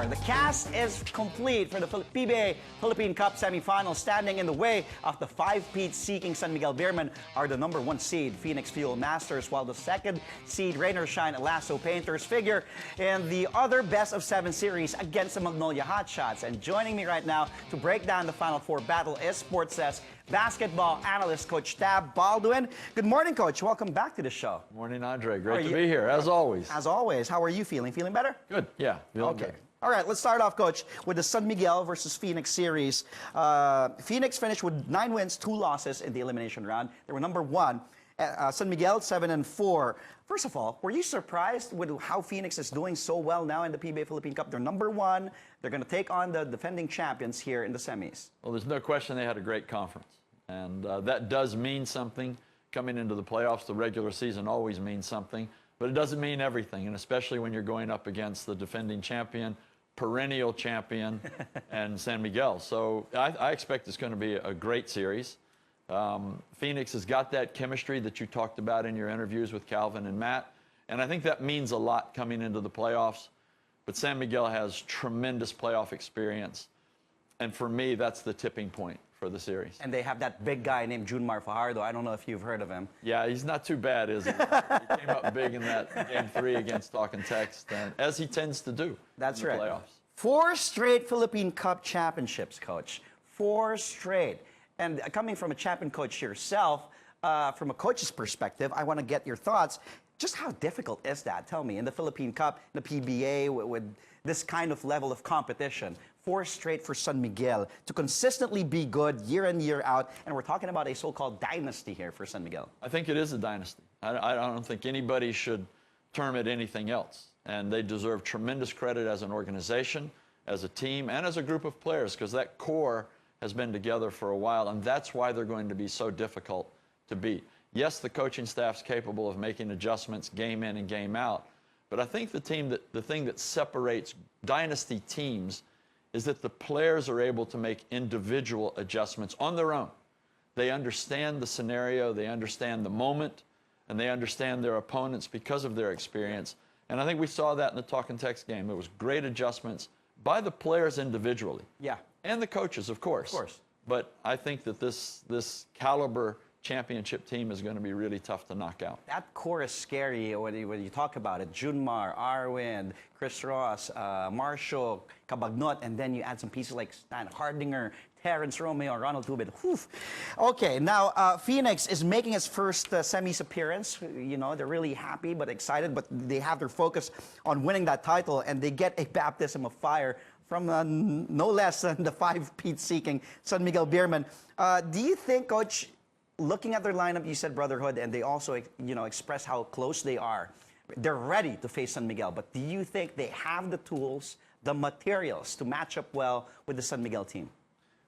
4. The cast is complete for the PBA Philippine Cup semifinals. Standing in the way of the 5-peat-seeking San Miguel Beermen are the #1 seed Phoenix Fuel Masters, while the 2nd seed Rain or Shine Lasso Painters figure in the other best-of-7 series against the Magnolia Hotshots. And joining me right now to break down the Final Four battle is Sports Desk basketball analyst Coach Tab Baldwin. Good morning, Coach. Welcome back to the show. Morning, Andre. Great to be here, as always. As always. How are you feeling? Feeling better? Good. Yeah. Feeling Okay. good. All right, let's start off, Coach, with the San Miguel versus Phoenix series. Phoenix finished with 9 wins, 2 losses in the elimination round. They were #1. San Miguel 7-4. First of all, were you surprised with how Phoenix is doing so well now in the PBA Philippine Cup? They're #1. They're going to take on the defending champions here in the semis. Well, there's no question they had a great conference. And that does mean something coming into the playoffs. The regular season always means something, but it doesn't mean everything, and especially when you're going up against the defending champion, perennial champion, and San Miguel. So I expect it's going to be a great series. Phoenix has got that chemistry that you talked about in your interviews with Calvin and Matt, and I think that means a lot coming into the playoffs. But San Miguel has tremendous playoff experience, and for me, that's the tipping point for the series. And they have that big guy named Junmar Fajardo. I don't know if you've heard of him. Yeah, he's not too bad, is he? He came up big in that Game 3 against Talk and Text, and as he tends to do. That's in the right. Playoffs. 4 straight Philippine Cup championships, Coach. 4 straight. And coming from a champion coach yourself, from a coach's perspective, I want to get your thoughts. Just how difficult is that? Tell me, in the Philippine Cup, the PBA, with this kind of level of competition, 4 straight for San Miguel to consistently be good year in, year out. And we're talking about a so-called dynasty here for San Miguel. I think it is a dynasty. I don't think anybody should term it anything else. And they deserve tremendous credit as an organization, as a team, and as a group of players, because that core has been together for a while, and that's why they're going to be so difficult to beat. Yes, the coaching staff's capable of making adjustments game in and game out, but I think the thing that separates dynasty teams is that the players are able to make individual adjustments on their own. They understand the scenario, they understand the moment, and they understand their opponents because of their experience. And I think we saw that in the Talk and Text game. There was great adjustments by the players individually. Yeah. And the coaches, of course. Of course. But I think that this caliber championship team is going to be really tough to knock out. That core is scary when you talk about it. Junmar, Arwind, Chris Ross, Marshall, Cabagnot, and then you add some pieces like Stan Hardinger, Terrence Romeo, Ronald Tubid. Whew. Okay, now Phoenix is making its first semis appearance. You know, they're really happy but excited, but they have their focus on winning that title, and they get a baptism of fire from no less than the 5-peat-seeking San Miguel Beermen. Do you think, Coach, looking at their lineup, you said brotherhood, and they also, express how close they are. They're ready to face San Miguel, but do you think they have the tools, the materials to match up well with the San Miguel team?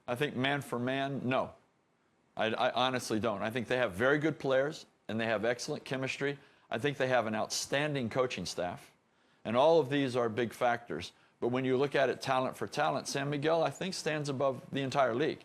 I think man for man, no. I honestly don't. I think they have very good players, and they have excellent chemistry. I think they have an outstanding coaching staff, and all of these are big factors. But when you look at it talent for talent, San Miguel, I think, stands above the entire league.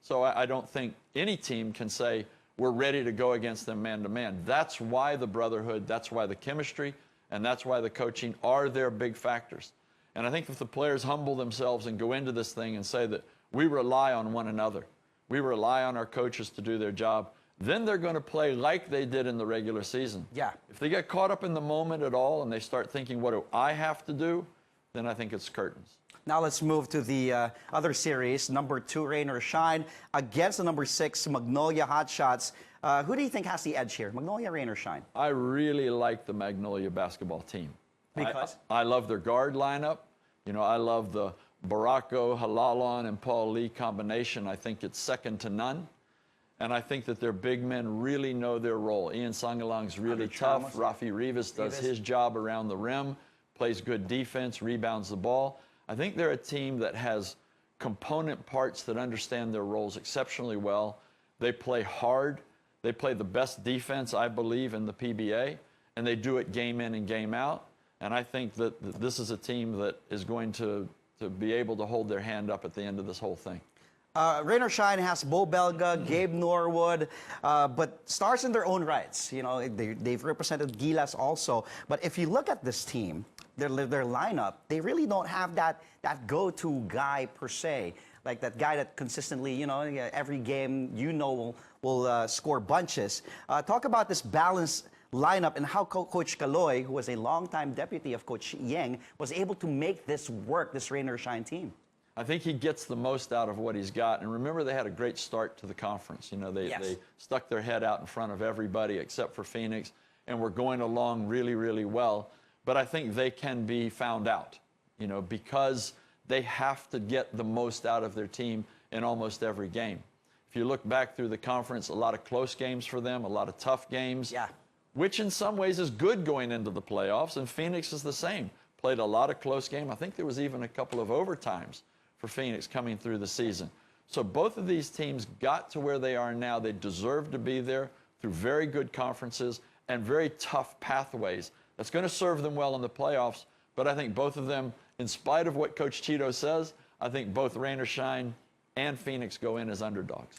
So I don't think any team can say we're ready to go against them man-to-man. That's why the brotherhood, that's why the chemistry, and that's why the coaching are their big factors. And I think if the players humble themselves and go into this thing and say that we rely on one another, we rely on our coaches to do their job, then they're going to play like they did in the regular season. Yeah. If they get caught up in the moment at all and they start thinking, what do I have to do, then I think it's curtains. Now let's move to the other series, #2, Rain or Shine, against the #6, Magnolia Hotshots. Who do you think has the edge here, Magnolia, Rain or Shine? I really like the Magnolia basketball team. Because? I love their guard lineup. You know, I love the Barako, Halalon, and Paul Lee combination. I think it's second to none. And I think that their big men really know their role. Ian Sangalang's really tough. Rafi Rivas does his job around the rim, plays good defense, rebounds the ball. I think they're a team that has component parts that understand their roles exceptionally well. They play hard. They play the best defense, I believe, in the PBA, and they do it game in and game out. And I think that this is a team that is going to be able to hold their hand up at the end of this whole thing. Rain or Shine has Bo Belga, Gabe Norwood, but stars in their own rights. You know, they've represented Gilas also. But if you look at this team, their lineup, they really don't have that go-to guy per se. Like that guy that consistently, you know, every game, you know, will score bunches. Talk about this balanced lineup and how Coach Caloy, who was a longtime deputy of Coach Yeng, was able to make this work, this Rain or Shine team. I think he gets the most out of what he's got. And remember, they had a great start to the conference. You know, they stuck their head out in front of everybody except for Phoenix, and were going along really, really well. But I think they can be found out, you know, because they have to get the most out of their team in almost every game. If you look back through the conference, a lot of close games for them, a lot of tough games, which in some ways is good going into the playoffs. And Phoenix is the same. Played a lot of close games. I think there was even a couple of overtimes for Phoenix coming through the season. So both of these teams got to where they are now. They deserve to be there through very good conferences and very tough pathways. That's going to serve them well in the playoffs. But I think both of them, in spite of what Coach Cheeto says, I think both Rain or Shine and Phoenix go in as underdogs.